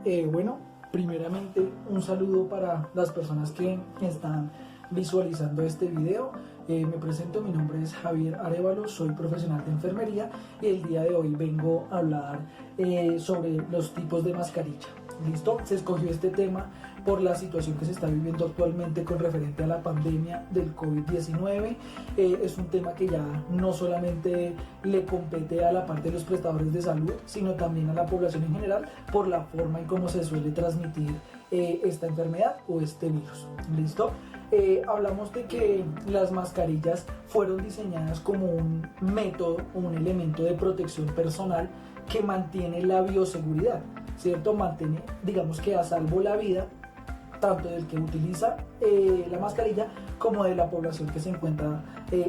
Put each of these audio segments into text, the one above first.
Bueno, primeramente un saludo para las personas que están visualizando este video. Me presento, mi nombre es Javier Arevalo, soy profesional de enfermería y el día de hoy vengo a hablar sobre los tipos de mascarilla. ¿Listo? Se escogió este tema por la situación que se está viviendo actualmente con referente a la pandemia del COVID-19. Es un tema que ya no solamente le compete a la parte de los prestadores de salud, sino también a la población en general por la forma en cómo se suele transmitir esta enfermedad o este virus. ¿Listo? Hablamos de que las mascarillas fueron diseñadas como un método o un elemento de protección personal que mantiene la bioseguridad, ¿cierto? Mantiene, digamos que a salvo la vida tanto del que utiliza la mascarilla como de la población que se encuentra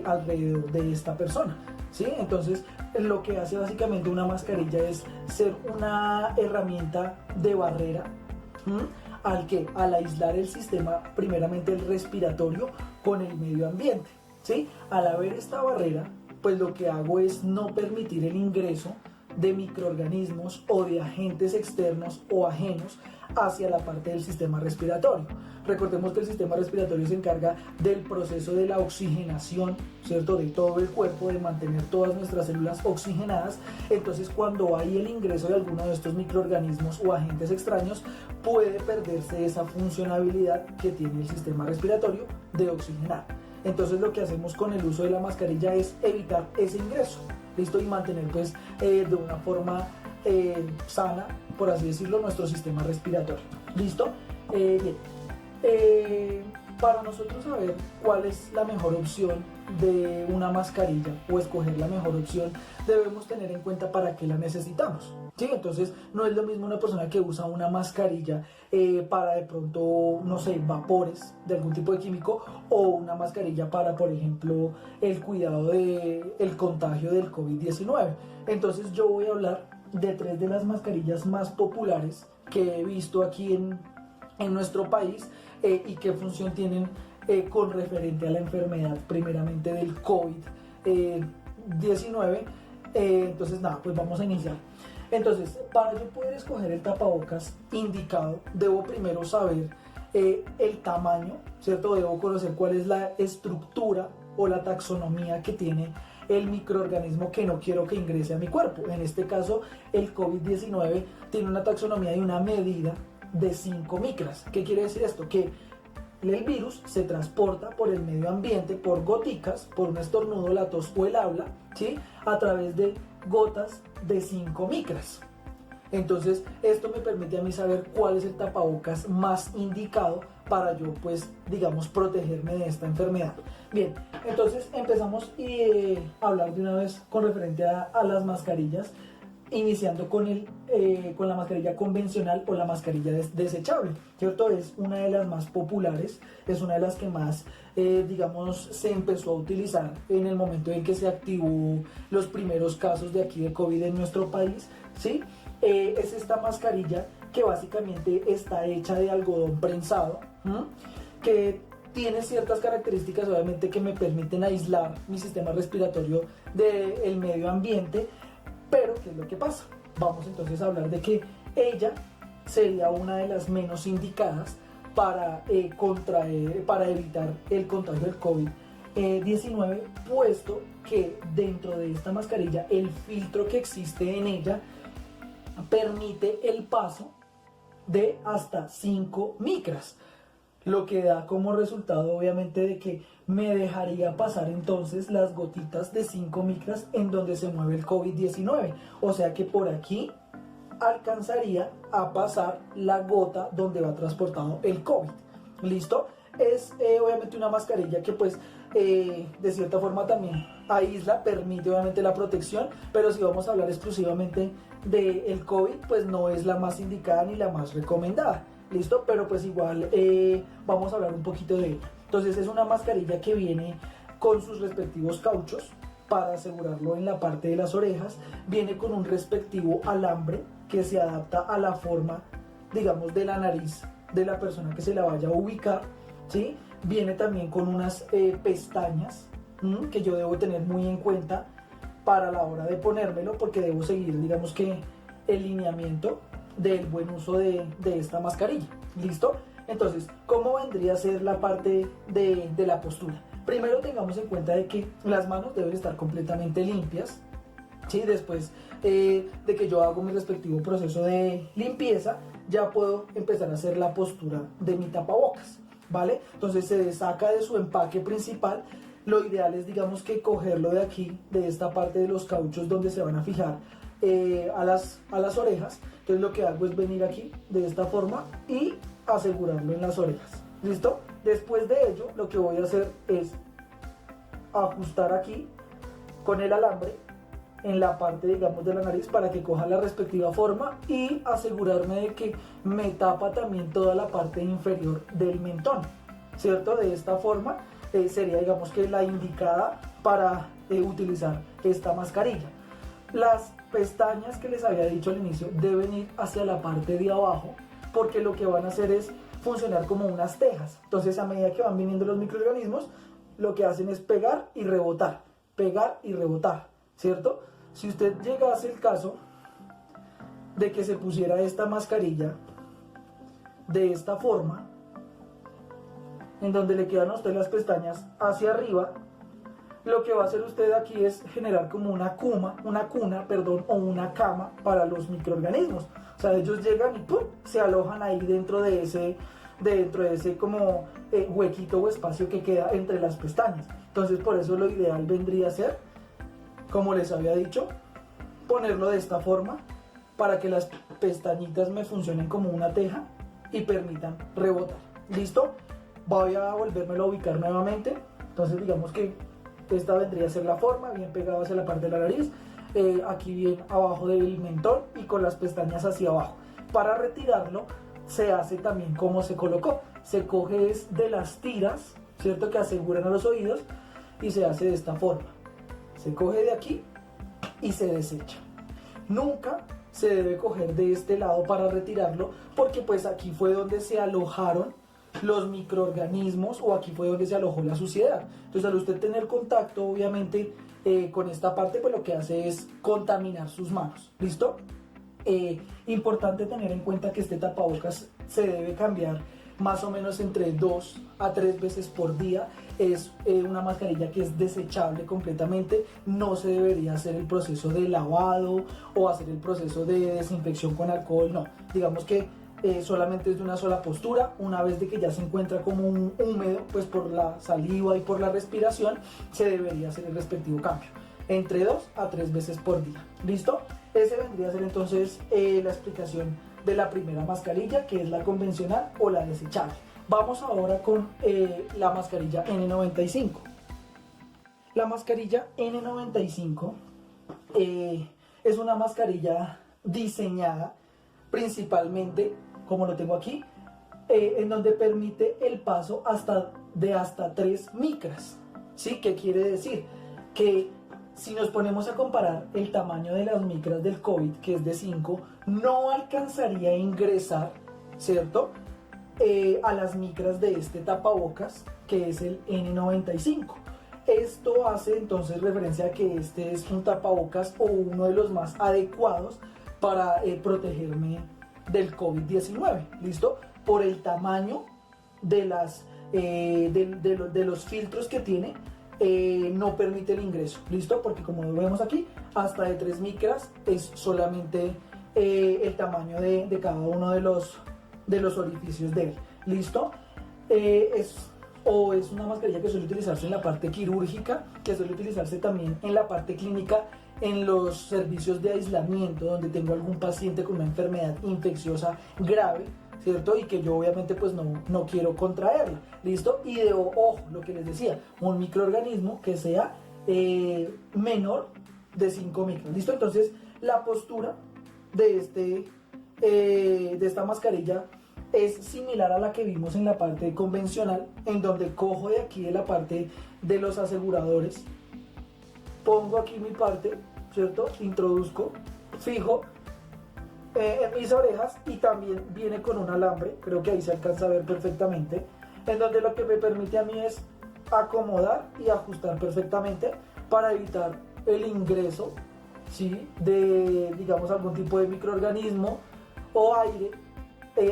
alrededor de esta persona, ¿sí? Entonces, lo que hace básicamente una mascarilla es ser una herramienta de barrera, al aislar el sistema, primeramente el respiratorio, con el medio ambiente, ¿sí? Al haber esta barrera, pues lo que hago es no permitir el ingreso de microorganismos o de agentes externos o ajenos hacia la parte del sistema respiratorio. Recordemos que el sistema respiratorio se encarga del proceso de la oxigenación, ¿cierto? De todo el cuerpo, de mantener todas nuestras células oxigenadas. Entonces, cuando hay el ingreso de alguno de estos microorganismos o agentes extraños, puede perderse esa funcionalidad que tiene el sistema respiratorio de oxigenar. Entonces, lo que hacemos con el uso de la mascarilla es evitar ese ingreso, ¿listo? Y mantener pues de una forma sana, por así decirlo, nuestro sistema respiratorio. ¿Listo? Bien. Para nosotros saber cuál es la mejor opción de una mascarilla o escoger la mejor opción, debemos tener en cuenta para qué la necesitamos, ¿sí? Entonces, no es lo mismo una persona que usa una mascarilla para de pronto, no sé, vapores de algún tipo de químico, o una mascarilla para, por ejemplo, el cuidado del contagio del COVID-19. Entonces, yo voy a hablar de 3 de las mascarillas más populares que he visto aquí en nuestro país y qué función tienen con referente a la enfermedad primeramente del COVID-19. Entonces nada, pues vamos a iniciar. Entonces, para yo poder escoger el tapabocas indicado, debo primero saber el tamaño, ¿cierto? Debo conocer cuál es la estructura o la taxonomía que tiene el microorganismo que no quiero que ingrese a mi cuerpo. En este caso, el COVID-19 tiene una taxonomía y una medida de 5 micras. ¿Qué quiere decir esto? Que el virus se transporta por el medio ambiente, por goticas, por un estornudo, la tos o el habla, ¿sí? A través de gotas de 5 micras. Entonces, esto me permite a mí saber cuál es el tapabocas más indicado para yo, pues, digamos, protegerme de esta enfermedad. Bien, entonces empezamos a hablar de una vez con referente a las mascarillas, iniciando con la mascarilla convencional o la mascarilla desechable, ¿cierto? Es una de las más populares, es una de las que más, digamos, se empezó a utilizar en el momento en que se activó los primeros casos de aquí de COVID en nuestro país, ¿sí? Es esta mascarilla que básicamente está hecha de algodón prensado, que tiene ciertas características, obviamente, que me permiten aislar mi sistema respiratorio del medio ambiente. Pero, ¿qué es lo que pasa? Vamos entonces a hablar de que ella sería una de las menos indicadas para evitar el contagio del COVID-19, puesto que dentro de esta mascarilla el filtro que existe en ella permite el paso de hasta 5 micras, lo que da como resultado obviamente de que me dejaría pasar entonces las gotitas de 5 micras en donde se mueve el COVID-19, o sea que por aquí alcanzaría a pasar la gota donde va transportado el COVID. ¿Listo? Es obviamente una mascarilla que pues de cierta forma también aísla, permite obviamente la protección, pero si vamos a hablar exclusivamente del COVID, pues no es la más indicada ni la más recomendada. ¿Listo? Pero pues igual vamos a hablar un poquito de ella. Entonces, es una mascarilla que viene con sus respectivos cauchos para asegurarlo en la parte de las orejas. Viene con un respectivo alambre que se adapta a la forma, digamos, de la nariz de la persona que se la vaya a ubicar, ¿sí? Viene también con unas pestañas que yo debo tener muy en cuenta para la hora de ponérmelo, porque debo seguir, digamos que, el lineamiento del buen uso de esta mascarilla. ¿Listo? Entonces, ¿cómo vendría a ser la parte de la postura? Primero tengamos en cuenta de que las manos deben estar completamente limpias, ¿sí? Después de que yo hago mi respectivo proceso de limpieza, ya puedo empezar a hacer la postura de mi tapabocas, ¿vale? Entonces se saca de su empaque principal. Lo ideal es, digamos, que cogerlo de aquí, de esta parte de los cauchos donde se van a fijar a las orejas. Entonces lo que hago es venir aquí de esta forma y asegurarlo en las orejas. ¿Listo? Después de ello, lo que voy a hacer es ajustar aquí con el alambre en la parte, digamos, de la nariz para que coja la respectiva forma y asegurarme de que me tapa también toda la parte inferior del mentón, ¿cierto? De esta forma sería, digamos, que la indicada para utilizar esta mascarilla. Las pestañas que les había dicho al inicio deben ir hacia la parte de abajo, porque lo que van a hacer es funcionar como unas tejas. Entonces, a medida que van viniendo los microorganismos, lo que hacen es pegar y rebotar, ¿cierto? Si usted llegase el caso de que se pusiera esta mascarilla de esta forma, en donde le quedan a usted las pestañas hacia arriba, lo que va a hacer usted aquí es generar como una cuna, o una cama para los microorganismos. O sea, ellos llegan y ¡pum!, se alojan ahí dentro de ese como huequito o espacio que queda entre las pestañas. Entonces, por eso lo ideal vendría a ser, como les había dicho, ponerlo de esta forma para que las pestañitas me funcionen como una teja y permitan rebotar. ¿Listo? Voy a volvérmelo a ubicar nuevamente. Entonces, digamos que esta vendría a ser la forma, bien pegado hacia la parte de la nariz, aquí bien abajo del mentón y con las pestañas hacia abajo. Para retirarlo se hace también como se colocó, se coge de las tiras, ¿cierto?, que aseguran a los oídos, y se hace de esta forma. Se coge de aquí y se desecha. Nunca se debe coger de este lado para retirarlo, porque pues aquí fue donde se alojaron los microorganismos, o aquí fue donde se alojó la suciedad. Entonces, al usted tener contacto, obviamente, con esta parte, pues lo que hace es contaminar sus manos. ¿Listo? Importante tener en cuenta que este tapabocas se debe cambiar más o menos entre 2 a 3 veces por día. Es una mascarilla que es desechable completamente. No se debería hacer el proceso de lavado o hacer el proceso de desinfección con alcohol, no. Digamos que solamente es de una sola postura. Una vez de que ya se encuentra como un húmedo, pues por la saliva y por la respiración, se debería hacer el respectivo cambio entre 2 a 3 veces por día. ¿Listo? Ese vendría a ser entonces la explicación de la primera mascarilla, que es la convencional o la desechable. Vamos ahora con la mascarilla N95. La mascarilla N95 es una mascarilla diseñada principalmente, como lo tengo aquí, en donde permite el paso de hasta 3 micras. ¿Sí? ¿Qué quiere decir? Que si nos ponemos a comparar el tamaño de las micras del COVID, que es de 5, no alcanzaría a ingresar, ¿cierto?, a las micras de este tapabocas, que es el N95. Esto hace entonces referencia a que este es un tapabocas, o uno de los más adecuados para protegerme del COVID-19, ¿listo? Por el tamaño de los filtros que tiene, no permite el ingreso, ¿listo? Porque como vemos aquí, hasta de 3 micras es solamente el tamaño de cada uno de los orificios de él, ¿listo? Es una mascarilla que suele utilizarse en la parte quirúrgica, que suele utilizarse también en la parte clínica, en los servicios de aislamiento, donde tengo algún paciente con una enfermedad infecciosa grave, ¿cierto? Y que yo obviamente pues no quiero contraerla, ¿listo? Y ojo, lo que les decía, un microorganismo que sea menor de 5 micras, ¿listo? Entonces, la postura de esta mascarilla es similar a la que vimos en la parte convencional, en donde cojo de aquí de la parte de los aseguradores, pongo aquí mi parte, ¿cierto? Introduzco, fijo en mis orejas, y también viene con un alambre, creo que ahí se alcanza a ver perfectamente, en donde lo que me permite a mí es acomodar y ajustar perfectamente para evitar el ingreso, ¿sí?, de, digamos, algún tipo de microorganismo o aire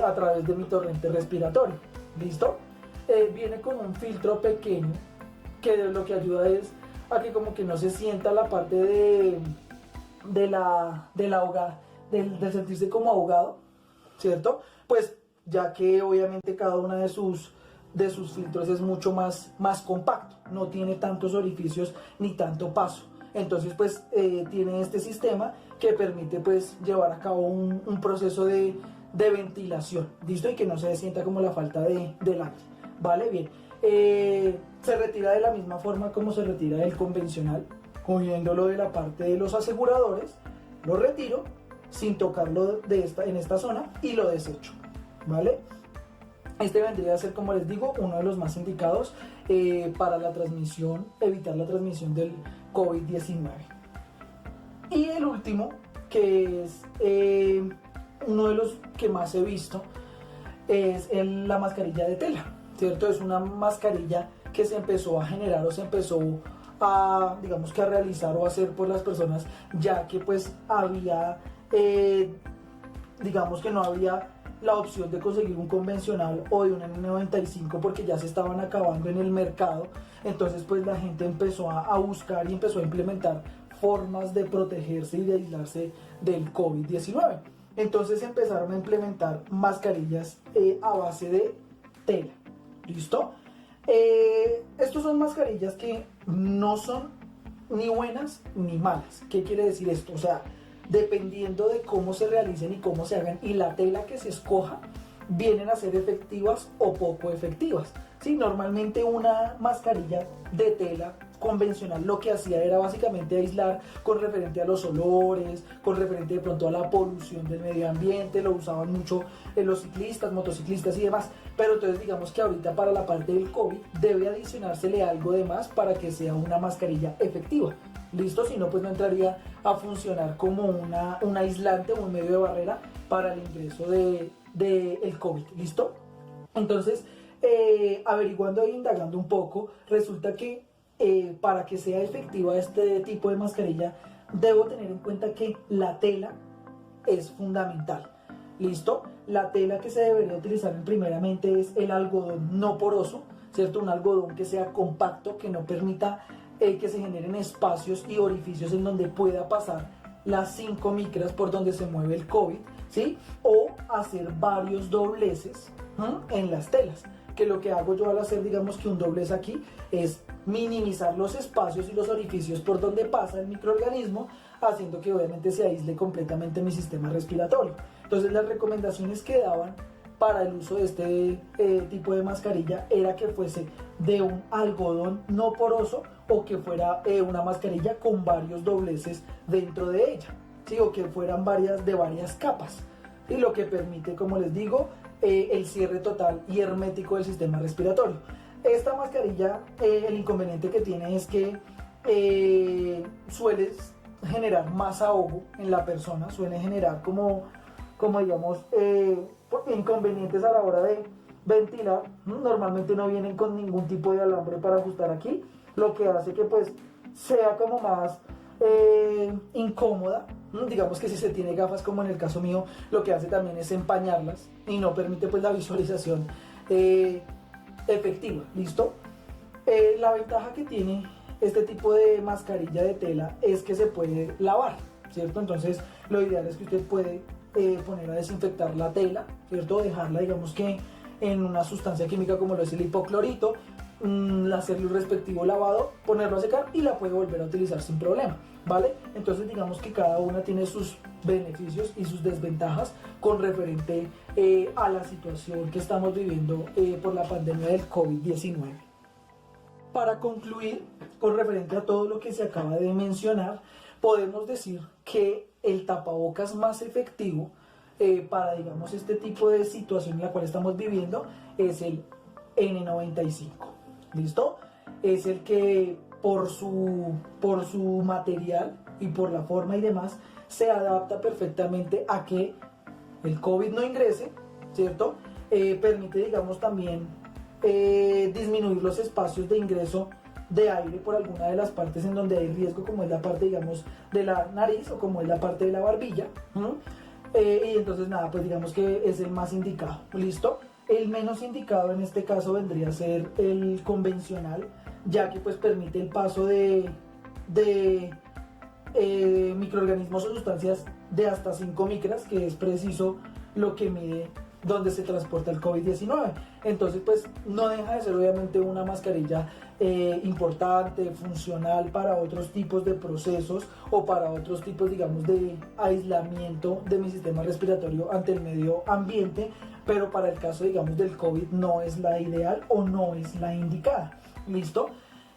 a través de mi torrente respiratorio. ¿Listo? Viene con un filtro pequeño que lo que ayuda es a que como que no se sienta la parte del ahogar, del sentirse como ahogado, ¿cierto? Pues ya que obviamente cada una de sus filtros es mucho más compacto, no tiene tantos orificios ni tanto paso. Entonces pues tiene este sistema que permite pues llevar a cabo un proceso de ventilación, ¿listo? Y que no se sienta como la falta del aire, ¿vale? Bien, se retira de la misma forma como se retira el convencional, cogiéndolo de la parte de los aseguradores, lo retiro sin tocarlo en esta zona y lo desecho, ¿vale? Este vendría a ser, como les digo, uno de los más indicados para la transmisión, evitar la transmisión del COVID-19. Y el último, que es uno de los que más he visto, es la mascarilla de tela, ¿cierto? Es una mascarilla que se empezó a generar o se empezó a, digamos que a realizar o a hacer por las personas, ya que pues había, digamos que no había la opción de conseguir un convencional o de un N95 porque ya se estaban acabando en el mercado. Entonces pues la gente empezó a buscar y empezó a implementar formas de protegerse y de aislarse del COVID-19. Entonces empezaron a implementar mascarillas a base de tela. ¿Listo? Estos son mascarillas que no son ni buenas ni malas. ¿Qué quiere decir esto? O sea, dependiendo de cómo se realicen y cómo se hagan y la tela que se escoja, vienen a ser efectivas o poco efectivas. ¿Sí? Normalmente una mascarilla de tela convencional lo que hacía era básicamente aislar con referente a los olores, con referente de pronto a la polución del medio ambiente, lo usaban mucho los ciclistas, motociclistas y demás, pero entonces digamos que ahorita para la parte del COVID debe adicionársele algo de más para que sea una mascarilla efectiva. ¿Listo? Si no, pues no entraría a funcionar como un aislante o un medio de barrera para el ingreso del COVID. ¿Listo? Entonces, averiguando e indagando un poco, resulta que para que sea efectiva este tipo de mascarilla, debo tener en cuenta que la tela es fundamental. ¿Listo? La tela que se debería utilizar primeramente es el algodón no poroso, ¿cierto? Un algodón que sea compacto, que no permita que se generen espacios y orificios en donde pueda pasar las 5 micras por donde se mueve el COVID, ¿sí? O hacer varios dobleces en las telas, que lo que hago yo al hacer, digamos que un doblez aquí, es minimizar los espacios y los orificios por donde pasa el microorganismo, haciendo que obviamente se aísle completamente mi sistema respiratorio. Entonces las recomendaciones que daban para el uso de este tipo de mascarilla era que fuese de un algodón no poroso o que fuera una mascarilla con varios dobleces dentro de ella, ¿sí? O que fueran de varias capas, y lo que permite, como les digo, el cierre total y hermético del sistema respiratorio. Esta mascarilla, el inconveniente que tiene es que suele generar más ahogo en la persona, suele generar como digamos, inconvenientes a la hora de ventilar. Normalmente no vienen con ningún tipo de alambre para ajustar aquí, lo que hace que pues sea como más incómoda. Digamos que si se tiene gafas, como en el caso mío, lo que hace también es empañarlas y no permite pues la visualización efectiva. ¿Listo? La ventaja que tiene este tipo de mascarilla de tela es que se puede lavar, ¿cierto? Entonces lo ideal es que usted puede poner a desinfectar la tela, ¿cierto? Dejarla, digamos que en una sustancia química como lo es el hipoclorito, hacerle un respectivo lavado, ponerlo a secar y la puede volver a utilizar sin problema, ¿vale? Entonces digamos que cada una tiene sus beneficios y sus desventajas con referente a la situación que estamos viviendo por la pandemia del COVID-19. Para concluir, con referente a todo lo que se acaba de mencionar, podemos decir que el tapabocas más efectivo para, digamos, este tipo de situación en la cual estamos viviendo es el N95. ¿Listo? Es el que por su material y por la forma y demás se adapta perfectamente a que el COVID no ingrese, ¿cierto? Permite, digamos, también disminuir los espacios de ingreso de aire por alguna de las partes en donde hay riesgo, como es la parte, digamos, de la nariz o como es la parte de la barbilla. Y entonces nada, pues digamos que es el más indicado, ¿listo? El menos indicado en este caso vendría a ser el convencional, ya que pues permite el paso de microorganismos o sustancias de hasta 5 micras, que es preciso lo que mide donde se transporta el COVID-19. Entonces, pues no deja de ser obviamente una mascarilla importante, funcional para otros tipos de procesos o para otros tipos, digamos, de aislamiento de mi sistema respiratorio ante el medio ambiente, pero para el caso, digamos, del COVID no es la ideal o no es la indicada. ¿Listo?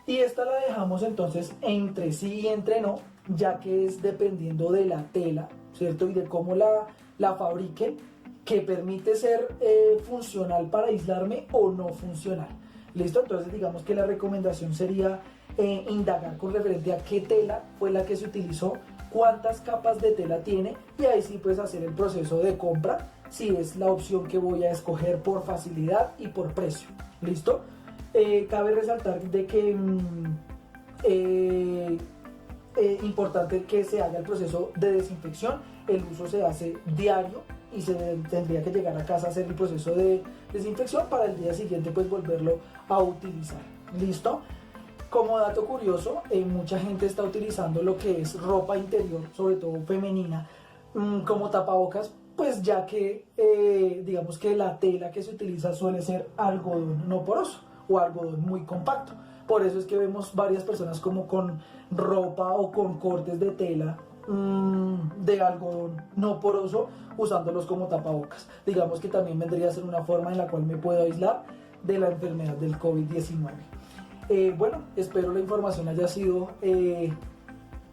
Y esta la dejamos entonces entre sí y entre no, ya que es dependiendo de la tela, ¿cierto? Y de cómo la fabriquen, que permite ser funcional para aislarme o no funcional. ¿Listo? Entonces digamos que la recomendación sería indagar con referente a qué tela fue la que se utilizó, cuántas capas de tela tiene, y ahí sí puedes hacer el proceso de compra, si es la opción que voy a escoger por facilidad y por precio. ¿Listo? Cabe resaltar de que importante que se haga el proceso de desinfección. El uso se hace diario y se tendría que llegar a casa a hacer el proceso de desinfección para el día siguiente pues volverlo a utilizar. ¿Listo? Como dato curioso, mucha gente está utilizando lo que es ropa interior, sobre todo femenina, como tapabocas, pues ya que digamos que la tela que se utiliza suele ser algodón no poroso o algodón muy compacto. Por eso es que vemos varias personas como con ropa o con cortes de tela de algodón no poroso, usándolos como tapabocas. Digamos que también vendría a ser una forma en la cual me puedo aislar de la enfermedad del COVID-19. Bueno, espero la información haya sido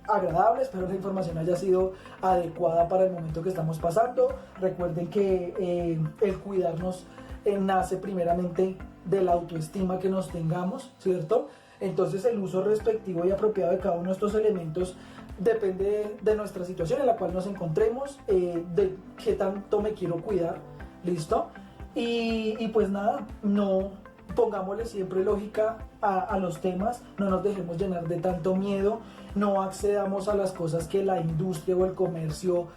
agradable, espero la información haya sido adecuada para el momento que estamos pasando. Recuerden que el cuidarnos nace primeramente de la autoestima que nos tengamos, ¿cierto? Entonces el uso respectivo y apropiado de cada uno de estos elementos depende de nuestra situación en la cual nos encontremos, de qué tanto me quiero cuidar, ¿listo? Y pues nada, no pongámosle siempre lógica a los temas, no nos dejemos llenar de tanto miedo, no accedamos a las cosas que la industria o el comercio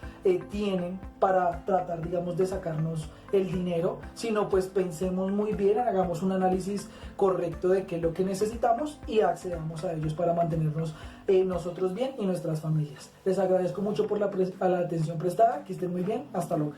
tienen para tratar, digamos, de sacarnos el dinero, sino pues pensemos muy bien, hagamos un análisis correcto de qué es lo que necesitamos y accedamos a ellos para mantenernos nosotros bien y nuestras familias. Les agradezco mucho por la atención prestada, que estén muy bien, hasta luego.